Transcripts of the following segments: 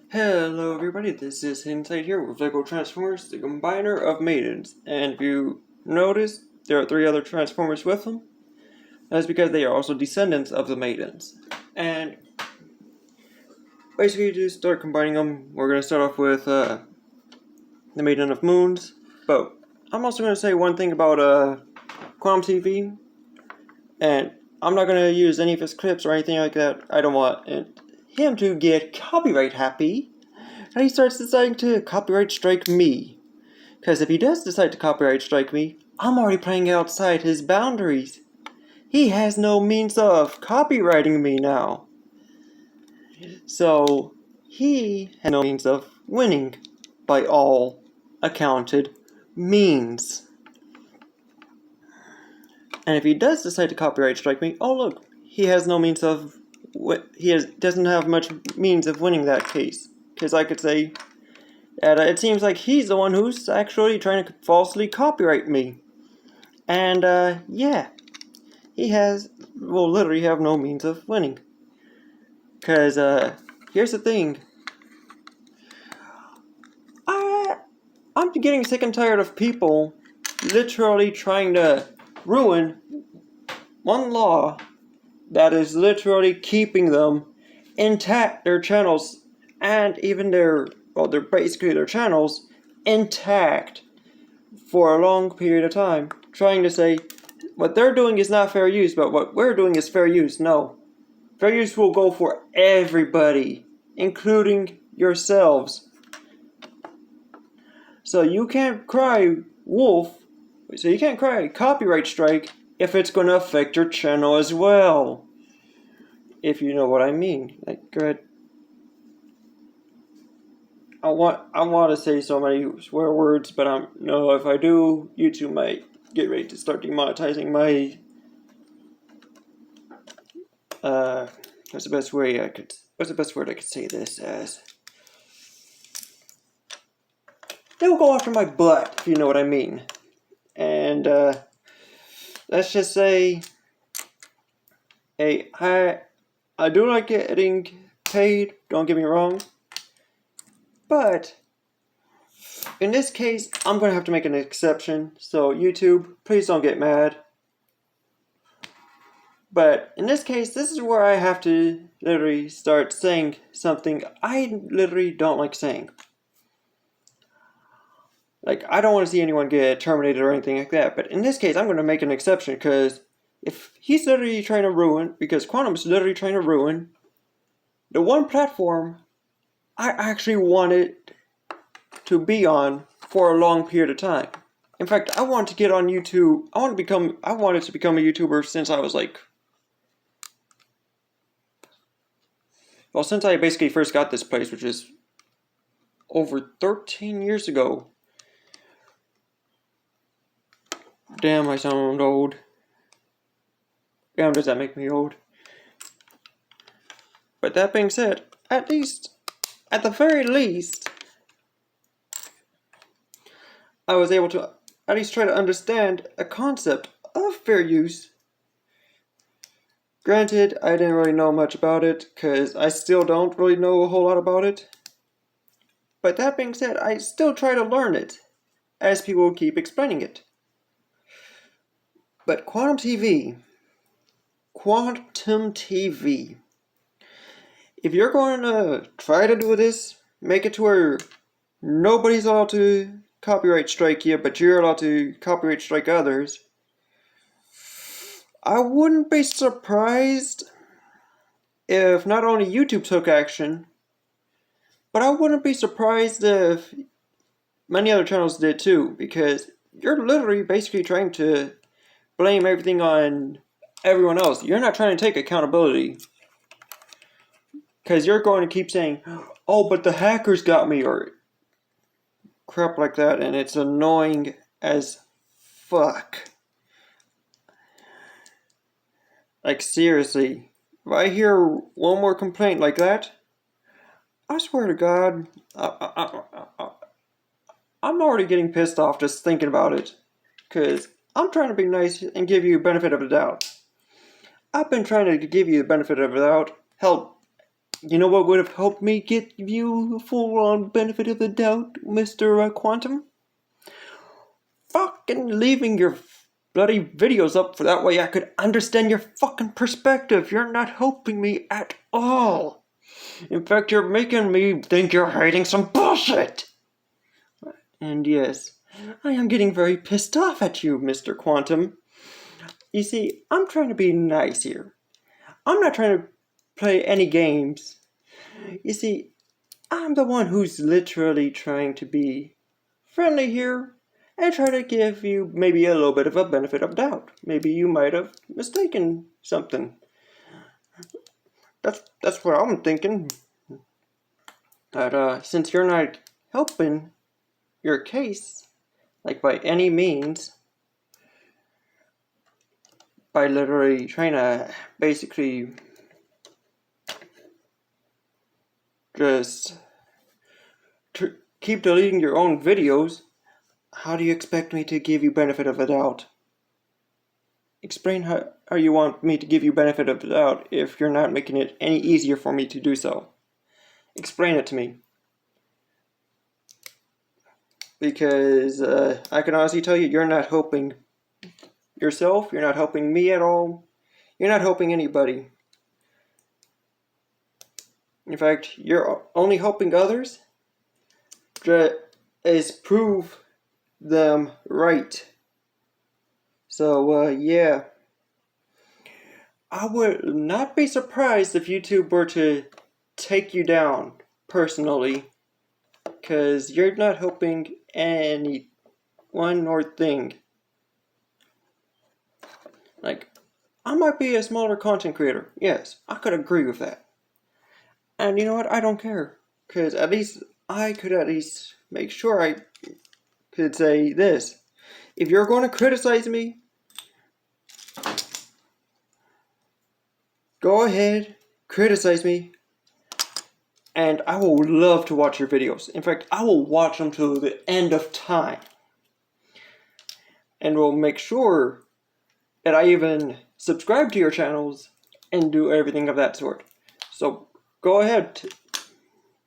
Hello everybody, this is Inside here with Lego Transformers, the combiner of maidens. And if you notice, there are 3 other Transformers with them. That's because they are also descendants of the maidens. And basically to start combining them, we're going to start off with the Maiden of Moons. But I'm also going to say one thing about Quantum TV. And I'm not going to use any of his clips or anything like that. I don't want him to get copyright happy. And he starts deciding to copyright strike me. Because if he does decide to copyright strike me, I'm already playing outside his boundaries. He has no means of copyrighting me now. So, he has no means of winning by all accounted means. And if he does decide to copyright strike me, oh look, he has no means of, doesn't have much means of winning that case. Because I could say that it seems like he's the one who's actually trying to falsely copyright me. And, yeah, he will literally have no means of winning. Because, here's the thing. I'm getting sick and tired of people literally trying to ruin one law that is literally keeping them intact, their channels, and even they're basically their channels intact for a long period of time, trying to say what they're doing is not fair use, but what we're doing is fair use. No. Fair use will go for everybody, including yourselves. So you can't cry wolf, so you can't cry copyright strike if it's going to affect your channel as well. If you know what I mean. Like, good. I want to say so many swear words, but no, if I do, YouTube might get ready to start demonetizing my what's the best word I could say this as? They will go after my butt, if you know what I mean. And let's just say, hey, I do like getting paid, don't get me wrong. But in this case, I'm going to have to make an exception. So YouTube, please don't get mad. But in this case, this is where I have to literally start saying something I literally don't like saying. Like, I don't want to see anyone get terminated or anything like that. But in this case, I'm going to make an exception because if he's literally trying to ruin, because Quantum's literally trying to ruin the one platform I actually wanted to be on for a long period of time. In fact, I wanted to get on YouTube. I wanted to become a YouTuber since I was like, well, since I basically first got this place, which is over 13 years ago. Damn, I sound old. Damn, does that make me old? But that being said, at the very least, I was able to at least try to understand a concept of fair use. Granted, I didn't really know much about it, because I still don't really know a whole lot about it. But that being said, I still try to learn it, as people keep explaining it. But Quantum TV, if you're going to try to do this, make it to where nobody's allowed to copyright strike you, but you're allowed to copyright strike others, I wouldn't be surprised if not only YouTube took action, but I wouldn't be surprised if many other channels did too, because you're literally basically trying to blame everything on everyone else. You're not trying to take accountability. Because you're going to keep saying, oh, but the hackers got me, or crap like that, and it's annoying as fuck. Like, seriously, if I hear one more complaint like that, I swear to God, I'm already getting pissed off just thinking about it. Because I'm trying to be nice and give you the benefit of the doubt. I've been trying to give you the benefit of the doubt. Hell, You know what would have helped me get you a full-on benefit of the doubt, Mr. Quantum? Fucking leaving your bloody videos up for that way I could understand your fucking perspective. You're not helping me at all. In fact, you're making me think you're hiding some bullshit. And yes, I am getting very pissed off at you, Mr. Quantum. You see, I'm trying to be nice here. I'm not trying to play any games. You see, I'm the one who's literally trying to be friendly here and try to give you maybe a little bit of a benefit of doubt. Maybe you might have mistaken something. That's what I'm thinking. That since you're not helping your case, like by any means, by literally trying to basically just keep deleting your own videos, how do you expect me to give you benefit of the doubt? Explain how you want me to give you benefit of the doubt if you're not making it any easier for me to do so. Explain it to me. Because I can honestly tell you, you're not helping yourself, you're not helping me at all, you're not helping anybody. In fact, you're only helping others is prove them right. So, yeah. I would not be surprised if YouTube were to take you down personally, because you're not helping anyone nor thing. Like, I might be a smaller content creator. Yes, I could agree with that. And you know what? I don't care. Because at least I could at least make sure I could say this. If you're going to criticize me, go ahead, criticize me. And I will love to watch your videos. In fact, I will watch them till the end of time. And will make sure that I even subscribe to your channels and do everything of that sort. So go ahead,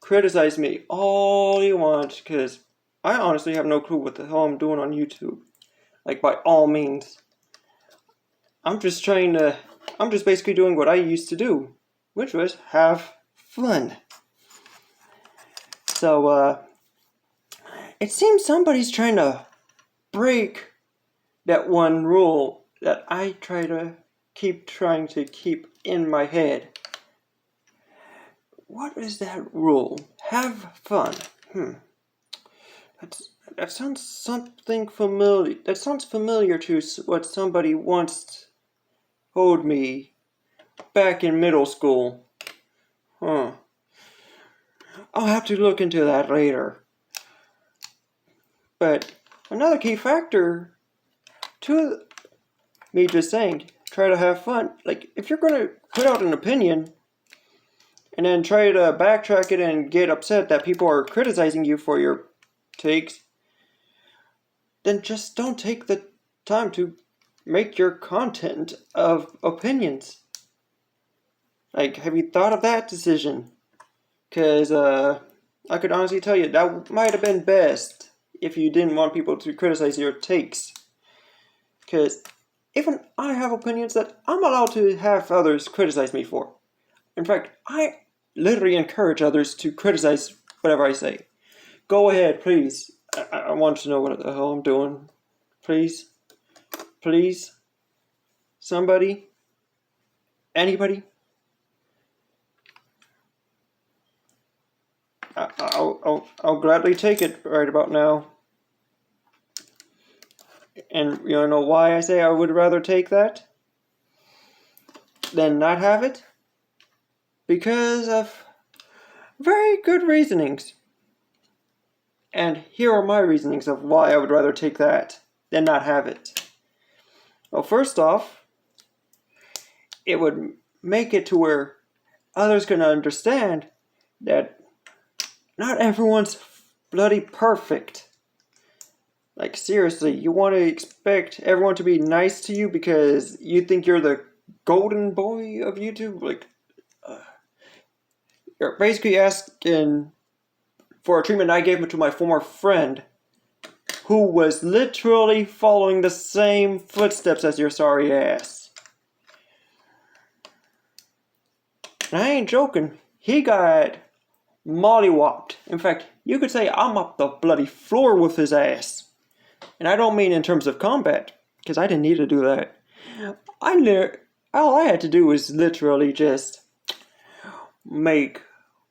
criticize me all you want, because I honestly have no clue what the hell I'm doing on YouTube. Like, by all means. I'm just basically doing what I used to do, which was have fun. So, it seems somebody's trying to break that one rule that I trying to keep in my head. What is that rule? Have fun. That sounds something familiar. That sounds familiar to what somebody once told me back in middle school. I'll have to look into that later. But another key factor to me just saying, try to have fun. Like, if you're going to put out an opinion and then try to backtrack it and get upset that people are criticizing you for your takes, then just don't take the time to make your content of opinions. Like, have you thought of that decision? Because I could honestly tell you that might have been best if you didn't want people to criticize your takes. Because even I have opinions that I'm allowed to have others criticize me for. In fact, I literally encourage others to criticize whatever I say. Go ahead, please. I want to know what the hell I'm doing. Please. Please. Somebody. Anybody. I'll gladly take it right about now. And you know why I say I would rather take that than not have it? Because of very good reasonings. And here are my reasonings of why I would rather take that than not have it. Well, first off, it would make it to where others can understand that not everyone's bloody perfect. Like, seriously, you want to expect everyone to be nice to you because you think you're the golden boy of YouTube? Like, you're basically asking for a treatment I gave to my former friend, who was literally following the same footsteps as your sorry ass. And I ain't joking. He got mollywopped. In fact, you could say I mopped the bloody floor with his ass. And I don't mean in terms of combat, because I didn't need to do that. All I had to do was literally just make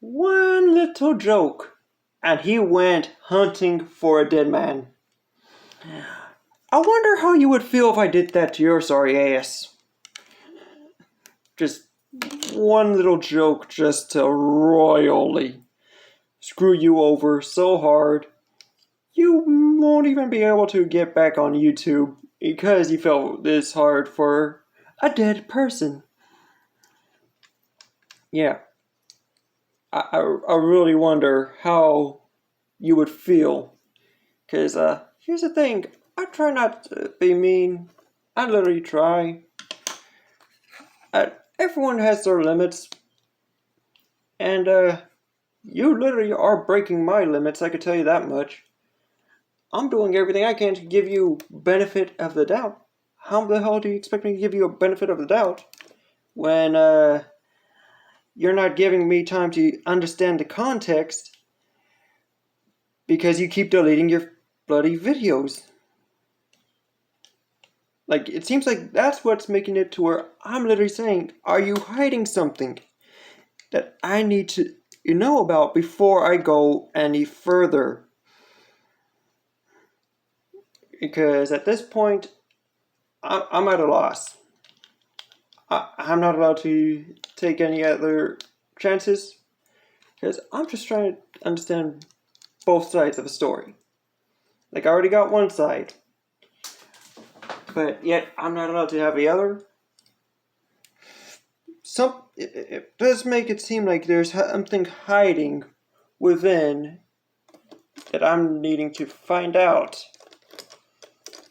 one little joke, and he went hunting for a dead man. I wonder how you would feel if I did that to your sorry ass. Just one little joke just to royally screw you over so hard you won't even be able to get back on YouTube because you felt this hard for a dead person. Yeah. I really wonder how you would feel. Because here's the thing. I try not to be mean. I literally try. Everyone has their limits. And you literally are breaking my limits, I could tell you that much. I'm doing everything I can to give you benefit of the doubt. How the hell do you expect me to give you a benefit of the doubt when you're not giving me time to understand the context because you keep deleting your bloody videos? Like, it seems like that's what's making it to where I'm literally saying, are you hiding something that I need to know about before I go any further? Because at this point, I'm at a loss. I'm not allowed to take any other chances because I'm just trying to understand both sides of a story. Like, I already got one side, but yet I'm not allowed to have the other. It does make it seem like there's something hiding within that I'm needing to find out.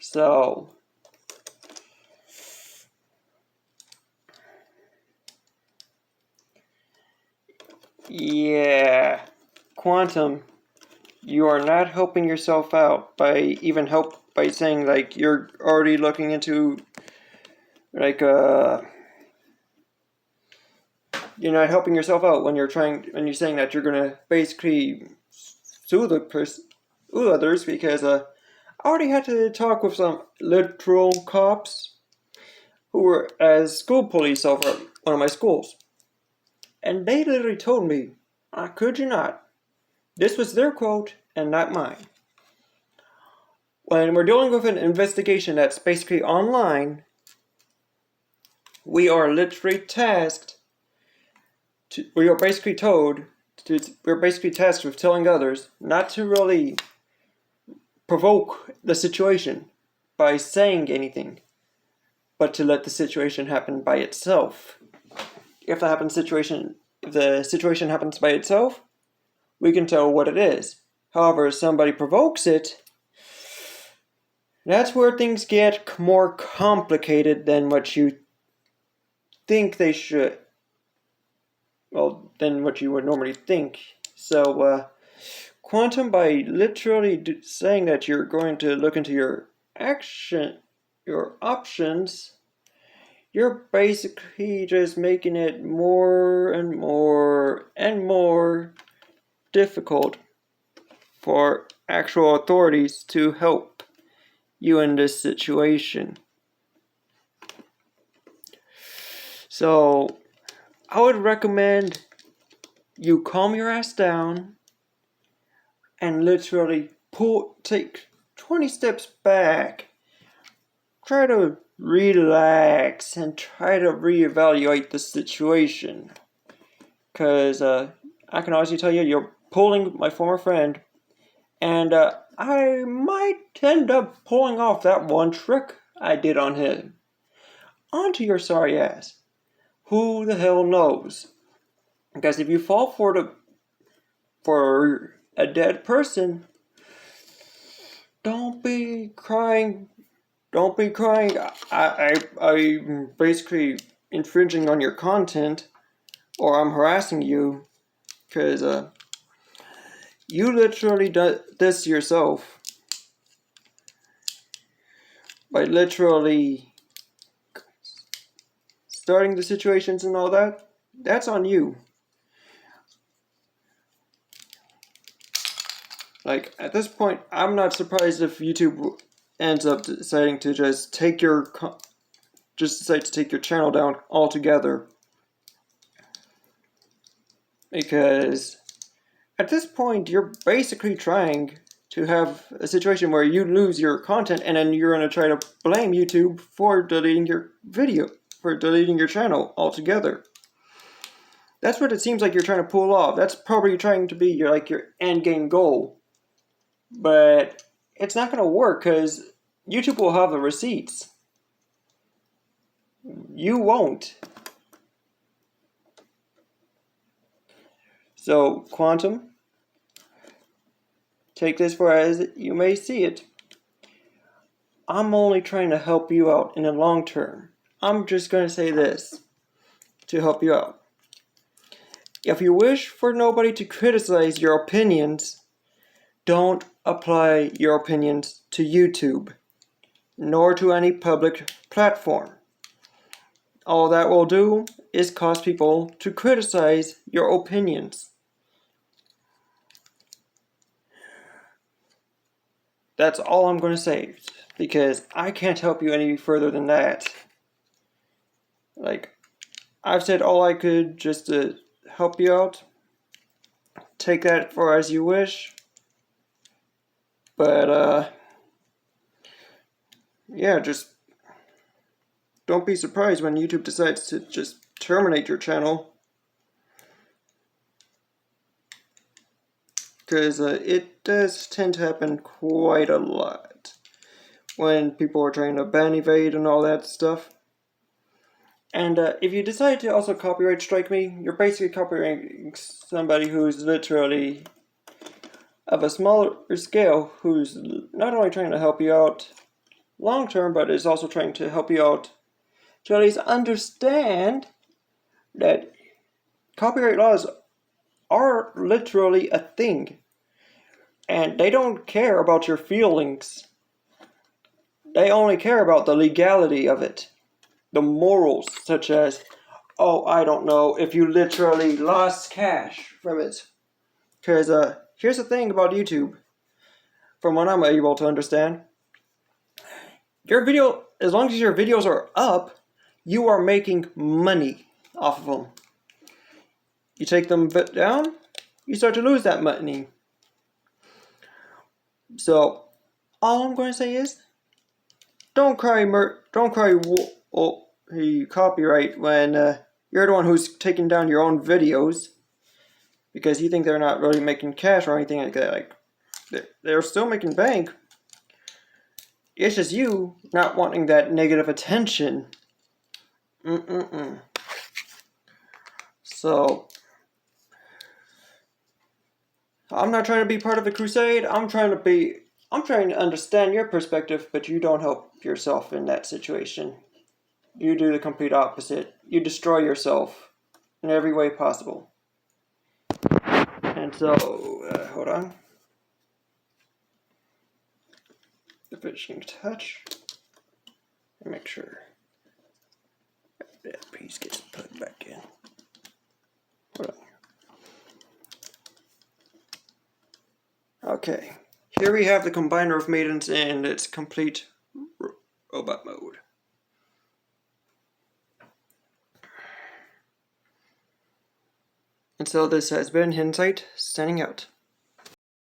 So, yeah, Quantum, you are not helping yourself out by saying like you're already looking into like you're not helping yourself out when you're saying that you're gonna basically sue others because I already had to talk with some literal cops who were as school police over one of my schools. And they literally told me, I could you not, this was their quote and not mine. When we're dealing with an investigation that's basically online, we are literally we're basically tasked with telling others not to really provoke the situation by saying anything, but to let the situation happen by itself. If the situation happens by itself, we can tell what it is. However, if somebody provokes it, that's where things get more complicated than what you think they should. Well, than what you would normally think. So, Quantum, by literally saying that you're going to look into your options, you're basically just making it more and more and more difficult for actual authorities to help you in this situation. So, I would recommend you calm your ass down and literally take 20 steps back. Try to relax and try to reevaluate the situation. Because I can honestly tell you, you're pulling my former friend, and I might end up pulling off that one trick I did on him onto your sorry ass. Who the hell knows? Because if you fall for a dead person, don't be crying. Don't be crying. I'm basically infringing on your content, or I'm harassing you. Because you literally do this yourself by literally starting the situations and all that. That's on you. Like, at this point, I'm not surprised if YouTube ends up deciding to just take your channel down altogether. Because at this point, you're basically trying to have a situation where you lose your content and then you're going to try to blame YouTube for deleting your video, for deleting your channel altogether. That's what it seems like you're trying to pull off. That's probably trying to be your end game goal. But it's not going to work because YouTube will have the receipts. You won't. So, Quantum, take this for as you may see it. I'm only trying to help you out in the long term. I'm just going to say this to help you out. If you wish for nobody to criticize your opinions, don't apply your opinions to YouTube, nor to any public platform. All that will do is cause people to criticize your opinions. That's all I'm going to say, because I can't help you any further than that. Like, I've said all I could just to help you out. Take that for as you wish. But, yeah, just don't be surprised when YouTube decides to just terminate your channel. Because it does tend to happen quite a lot when people are trying to ban evade and all that stuff. And if you decide to also copyright strike me, you're basically copyrighting somebody who's literally of a smaller scale, who's not only trying to help you out long term, but is also trying to help you out to at least understand that copyright laws are literally a thing. And they don't care about your feelings. They only care about the legality of it. The morals, such as, oh, I don't know, if you literally lost cash from it. Because here's the thing about YouTube, from what I'm able to understand. Your video, as long as your videos are up, you are making money off of them. You take them down, you start to lose that money. So, all I'm going to say is, don't cry copyright when you're the one who's taking down your own videos because you think they're not really making cash or anything like that. Like, they're still making bank. It's just you not wanting that negative attention. So, I'm not trying to be part of the crusade. I'm trying to understand your perspective, but you don't help yourself in that situation. You do the complete opposite. You destroy yourself in every way possible. And so, hold on. The finishing touch. And make sure that piece gets put back in. Hold on. Okay. Here we have the combiner of maidens in its complete robot mode. And so this has been Hindsight, signing out.